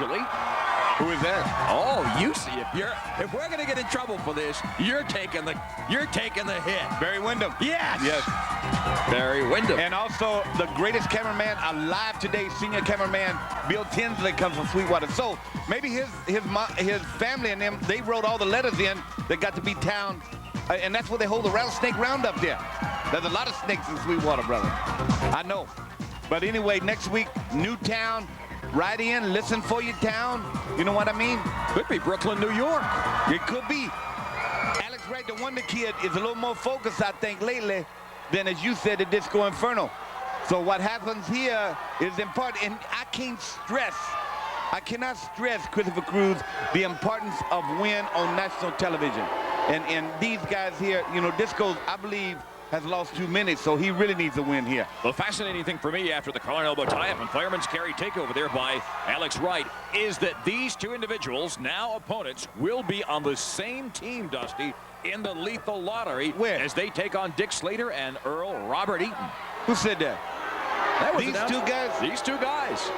actually. Who is that? Oh, you see, if we're gonna get in trouble for this, you're taking the hit. Barry Windham. Yes. Yes. Barry Windham. And also the greatest cameraman alive today, senior cameraman Bill Tinsley, comes from Sweetwater. So maybe his family and them, they wrote all the letters in that got to be town, and that's where they hold the rattlesnake roundup there. There's a lot of snakes in Sweetwater, brother. I know. But anyway, next week, new town. Ride in, listen for your town. You know what I mean? Could be Brooklyn, New York. It could be. Alex Wright, the Wonder Kid, is a little more focused, I think, lately than, as you said, the Disco Inferno. So what happens here is important, and I cannot stress, Christopher Cruz, the importance of win on national television. And these guys here, you know, Disco, I believe, has lost 2 minutes, so he really needs a win here. The fascinating thing for me after the collar and elbow tie-up and fireman's carry takeover there by Alex Wright is that these two individuals, now opponents, will be on the same team, Dusty, in the Lethal Lottery. Where? As they take on Dick Slater and Earl Robert Eaton. Who said that? That was These announced. two guys? These two guys.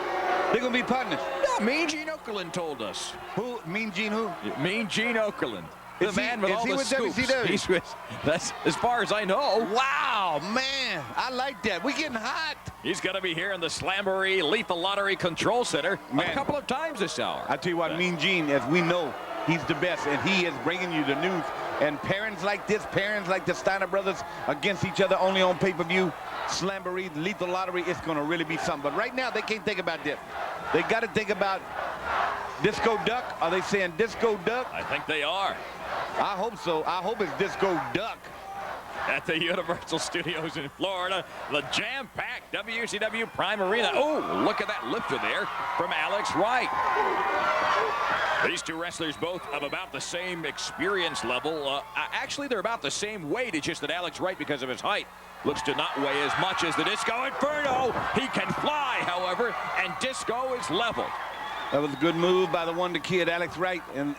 They're going to be partners. No, Mean Gene Okerlund told us. Who? Mean Gene who? Mean Gene Okerlund. The man with all the scoops. He's with, that's as far as I know. Wow, man, I like that. We're getting hot. He's going to be here in the Slamboree Lethal Lottery Control Center a couple of times this hour. I tell you what, Mean Gene, as we know, he's the best, and he is bringing you the news. And pairings like this, pairings like the Steiner brothers against each other only on pay-per-view, Slamboree, Lethal Lottery, it's going to really be something. But right now, they can't think about this. They got to think about Disco Duck. Are they saying Disco Duck? I think they are. I hope so. I hope it's Disco Duck. At the Universal Studios in Florida, the jam-packed WCW Prime Arena. Oh, look at that lifter there from Alex Wright. These two wrestlers both of about the same experience level. Actually, they're about the same weight. It's just that Alex Wright, because of his height, looks to not weigh as much as the Disco Inferno. He can fly, however, and Disco is leveled. That was a good move by the Wonder Kid, Alex Wright, and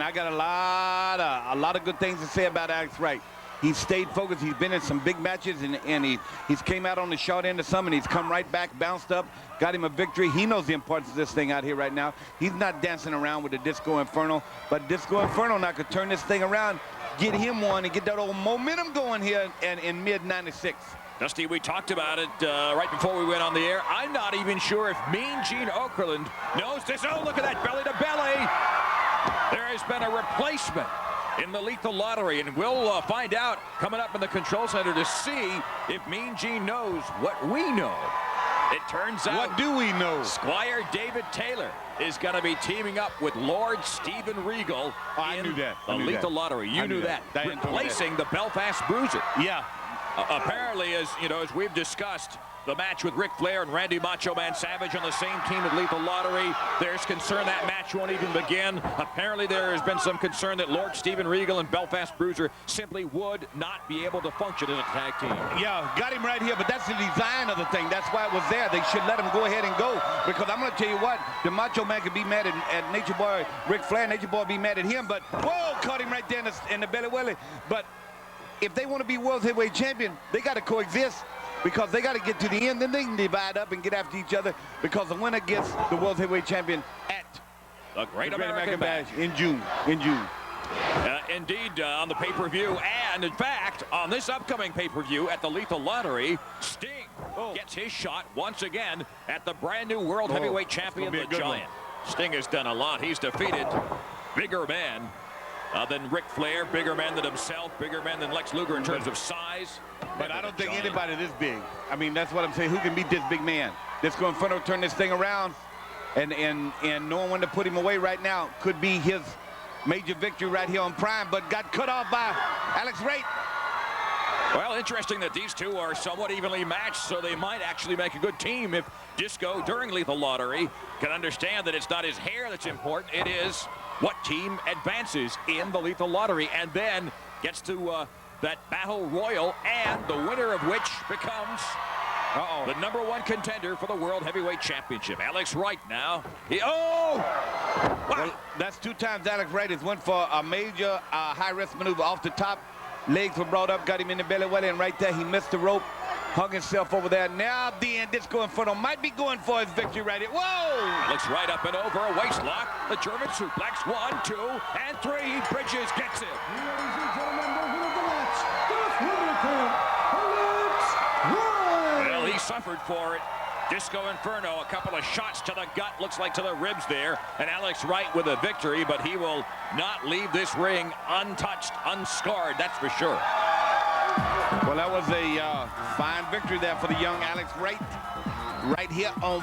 I got a lot of good things to say about Alex Wright. He's stayed focused. He's been in some big matches, and he's came out on the short end of some, and he's come right back, bounced up, got him a victory. He knows the importance of this thing out here right now. He's not dancing around with the Disco Inferno, but Disco Inferno now could turn this thing around, get him one, and get that old momentum going here in mid-96. Dusty, we talked about it right before we went on the air. I'm not even sure if Mean Gene Okerlund knows this. Oh, look at that belly-to-belly. There has been a replacement in the Lethal Lottery, and we'll find out coming up in the control center to see if Mean Gene knows what we know. It turns out... What do we know? Squire David Taylor is going to be teaming up with Lord Steven Regal in the Lethal Lottery. You knew that. Replacing the Belfast Bruiser. Yeah. Apparently, as you know, as we've discussed, the match with Ric Flair and Randy Macho Man Savage on the same team at Lethal Lottery. There's concern that match won't even begin. Apparently, there has been some concern that Lord Steven Regal and Belfast Bruiser simply would not be able to function as a tag team. Yeah, got him right here, but that's the design of the thing. That's why it was there. They should let him go ahead and go, because I'm going to tell you what, the Macho Man could be mad at Nature Boy Ric Flair. Nature Boy be mad at him, but whoa, caught him right there in the belly welly. But if they want to be World Heavyweight Champion, they got to coexist, because they got to get to the end. Then they can divide up and get after each other, because the winner gets the World Heavyweight Champion at the Great American Bash in June. Indeed, on the pay-per-view, and in fact, on this upcoming pay-per-view at the Lethal Lottery, Sting gets his shot once again at the brand new World Heavyweight Champion, the Giant. Sting has done a lot. He's defeated bigger men than Ric Flair, bigger men than himself, bigger men than Lex Luger in terms of size. But I don't think anybody this big. I mean, that's what I'm saying. Who can beat this big man? Disco Inferno turn this thing around, and knowing when to put him away right now could be his major victory right here on Prime, but got cut off by Alex Wright. Well, interesting that these two are somewhat evenly matched, so they might actually make a good team if Disco, during Lethal Lottery, can understand that it's not his hair that's important. It is what team advances in the Lethal Lottery and then gets to that Battle Royal, and the winner of which becomes the #1 contender for the World Heavyweight Championship. Alex Wright now. Wow. Well, that's 2 times Alex Wright has went for a major high-risk maneuver off the top. Legs were brought up, got him in the belly welly, and right there he missed the rope. hung himself over there. Now then, Disco Inferno might be going for his victory right here. Whoa! Looks right up and over, a waist lock. The German suplex, 1, 2, and 3. Bridges gets it. Ladies and gentlemen, the winner of the match, the Hurricane, Alex Wright. Well, he suffered for it. Disco Inferno, a couple of shots to the gut, looks like to the ribs there. And Alex Wright with a victory, but he will not leave this ring untouched, unscarred, that's for sure. Well, that was a fine victory there for the young Alex Wright right here on